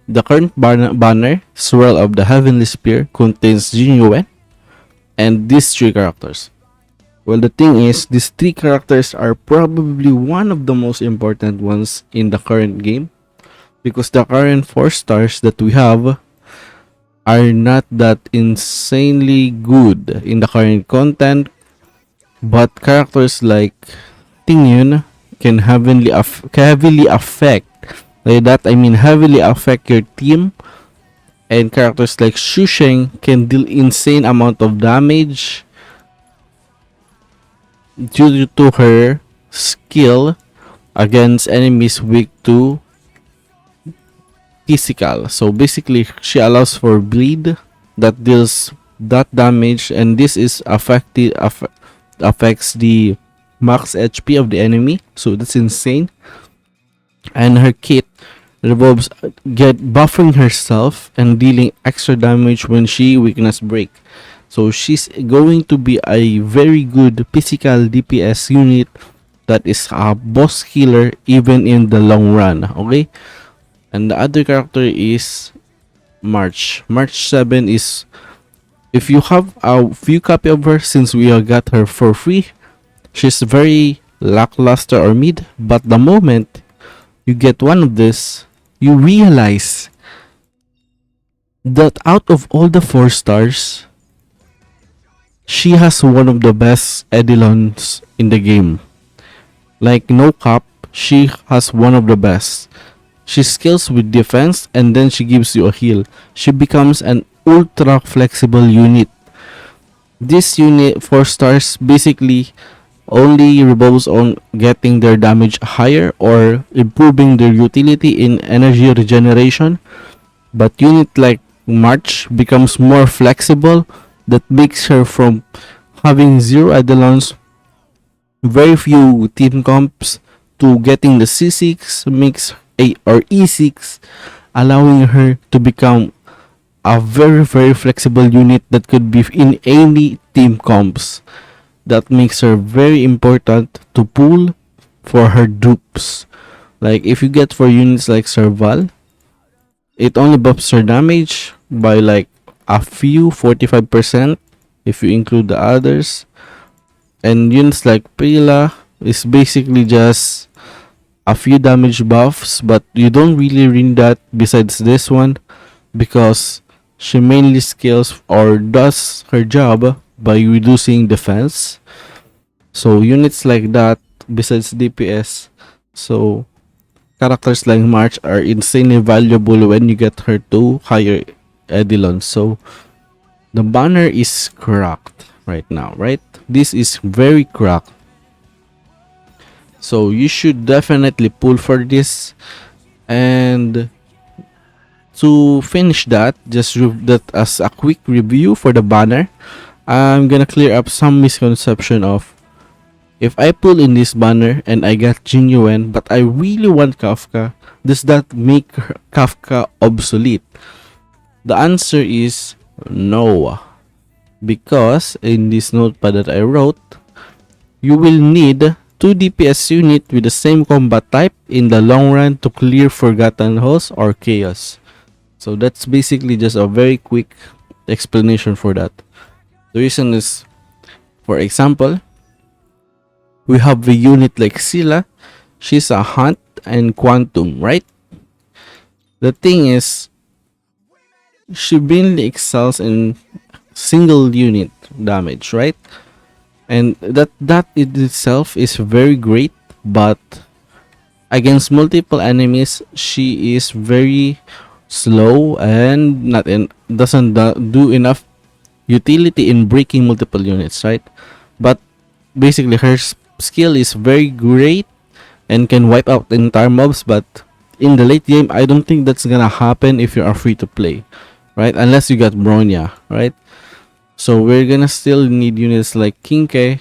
The current banner, Swirl of the Heavenly Spear, contains Jing Yuan and these three characters. Well, the thing is, these three characters are probably one of the most important ones in the current game, because the current 4 stars that we have are not that insanely good in the current content, but characters like Tingyun can heavily affect, by that I mean heavily affect your team, and characters like Shusheng can deal insane amount of damage due to her skill against enemies weak to physical. So basically, she allows for bleed that deals that damage, and this is affects the max HP of the enemy. So that's insane. And her kit revolves get buffing herself and dealing extra damage when she weakness break. So she's going to be a very good physical DPS unit that is a boss killer even in the long run. Okay, and the other character is March. March 7 is, if you have a few copy of her, since we got her for free, she's very lackluster or mid, but the moment you get one of this, you realize that out of all the 4 stars, she has one of the best Edelons in the game. Like, no cap, she has one of the best. She scales with defense and then she gives you a heal. She becomes an ultra flexible unit. This unit 4 stars basically only revolves on getting their damage higher or improving their utility in energy regeneration. But unit like March becomes more flexible, that makes her from having 0 Edelons, very few team comps, to getting the C6 makes a or E6, allowing her to become a very flexible unit that could be in any team comps. That makes her very important to pull for her dupes. Like, if you get for units like Serval, it only buffs her damage by like a few 45% if you include the others. And units like Prila is basically just a few damage buffs, but you don't really need that besides this one, because she mainly scales or does her job by reducing defense. So units like that besides DPS, so characters like March are insanely valuable when you get her to higher Edelon. So the banner is cracked right now, right? This is very cracked. So you should definitely pull for this. And to finish that, just that as a quick review for the banner, I'm gonna clear up some misconception of, if I pull in this banner and I got Jing Yuan but I really want Kafka, does that make Kafka obsolete? The answer is no, because in this notepad that I wrote, you will need 2 DPS unit with the same combat type in the long run to clear Forgotten Halls or Chaos. So that's basically just a very quick explanation for that. The reason is, for example, we have a unit like Scylla. She's a Hunt and Quantum, right? The thing is, she mainly excels in single unit damage, right? And that in itself is very great, but against multiple enemies, she is very slow and not in doesn't do enough utility in breaking multiple units, right? But basically, her skill is very great and can wipe out entire mobs. But in the late game, I don't think that's gonna happen if you are free to play, right? Unless you got Bronya, right? So we're gonna still need units like Kinke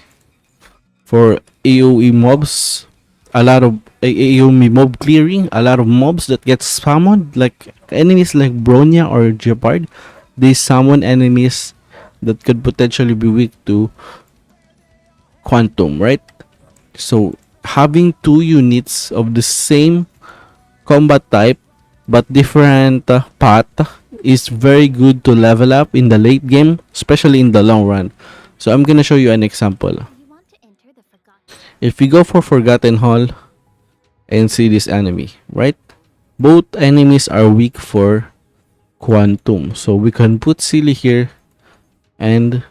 for AoE mobs, a lot of AoE mob clearing, a lot of mobs that get summoned, like enemies like Bronya or Jeopard. They summon enemies that could potentially be weak to Quantum, right? So having 2 units of the same combat type but different path is very good to level up in the late game, especially in the long run. So I'm gonna show you an example. If we go for Forgotten Hall and see this enemy, right? Both enemies are weak for Quantum, so we can put Silly here and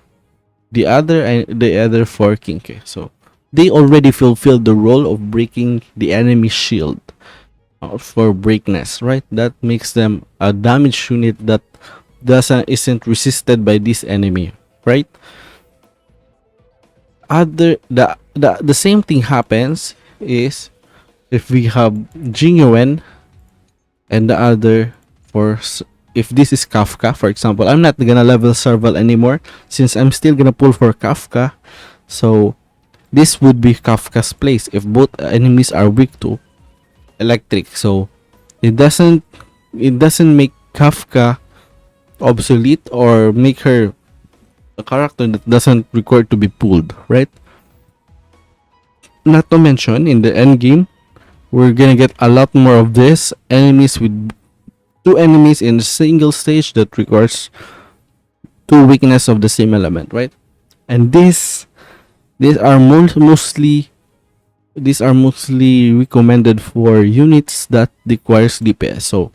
the other for Kinke. So they already fulfilled the role of breaking the enemy shield for breakness, right? That makes them a damage unit that isn't resisted by this enemy, right? The same thing happens is if we have Jing Yuan and the other for if this is Kafka, for example. I'm not gonna level Serval anymore since I'm still gonna pull for Kafka. So this would be Kafka's place if both enemies are weak to electric. So it doesn't make Kafka obsolete or make her a character that doesn't require to be pulled, right? Not to mention in the end game, we're gonna get a lot more of this enemies with two enemies in a single stage that requires two weakness of the same element, right? And these are mostly recommended for units that requires DPS. So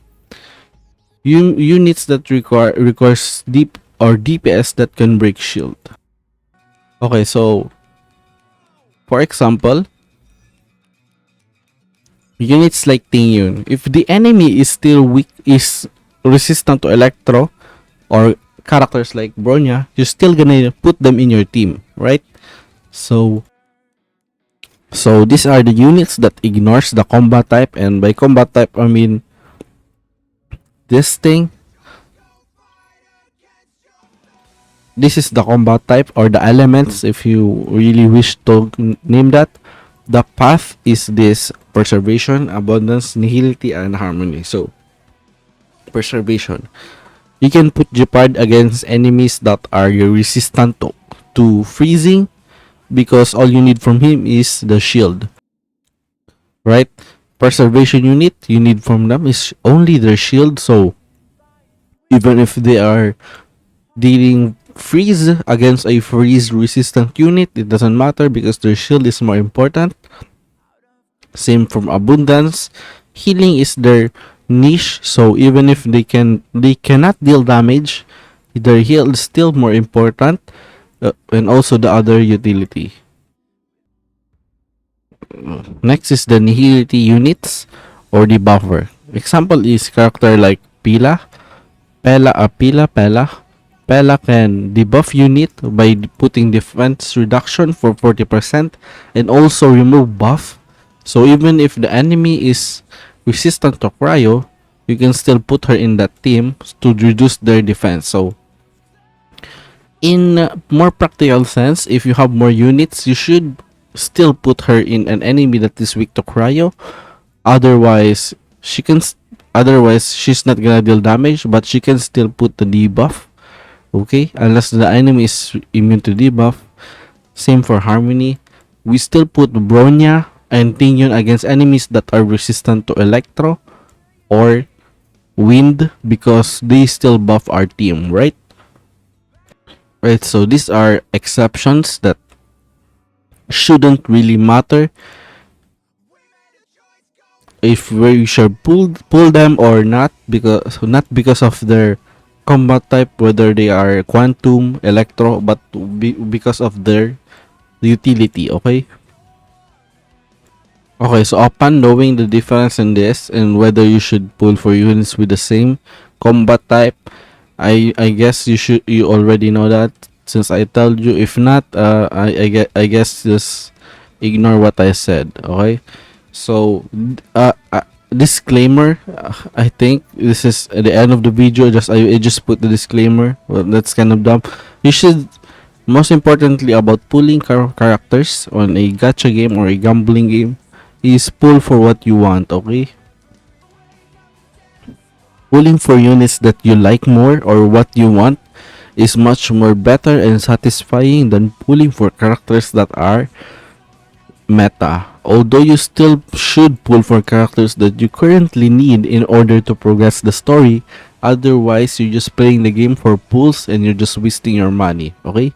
units that requires deep or DPS that can break shield. Okay, so for example, units like Ting Yun, if the enemy is still weak, is resistant to Electro or characters like Bronya, you're still gonna put them in your team, right? So these are the units that ignores the combat type, and by combat type I mean this thing. This is the combat type or the elements if you really wish to name that. The path is this: preservation, abundance, nihility, and harmony. So preservation, you can put Jeopard against enemies that are resistant to freezing because all you need from him is the shield, right? Preservation unit, you need from them is only their shield. So even if they are dealing freeze against a freeze resistant unit, it doesn't matter because their shield is more important. Same from abundance, healing is their niche, so even if they cannot deal damage, their heal is still more important, and also the other utility. Next is the nihility units or the buffer. Example is character like Pela can debuff unit by putting defense reduction for 40% and also remove buff. So even if the enemy is resistant to cryo, you can still put her in that team to reduce their defense. So in more practical sense, if you have more units, you should still put her in an enemy that is weak to cryo. Otherwise, she's not gonna deal damage, but she can still put the debuff. Okay, unless the enemy is immune to debuff. Same for harmony. We still put Bronya and Ting Yun against enemies that are resistant to electro or wind because they still buff our team, right? Right, so these are exceptions that shouldn't really matter if we should pull them or not because of their combat type, whether they are quantum, electro, but because of their utility. Okay, so upon knowing the difference in this and whether you should pull for units with the same combat type, I guess you already know that since I told you. If not, I guess just ignore what I said. Okay, so disclaimer, I think this is at the end of the video. I just put the disclaimer. Well, that's kind of dumb. You should, most importantly about pulling characters on a gacha game or a gambling game, is pull for what you want. Okay, pulling for units that you like more or what you want is much more better and satisfying than pulling for characters that are meta, although you still should pull for characters that you currently need in order to progress the story. Otherwise, you're just playing the game for pulls and you're just wasting your money, okay?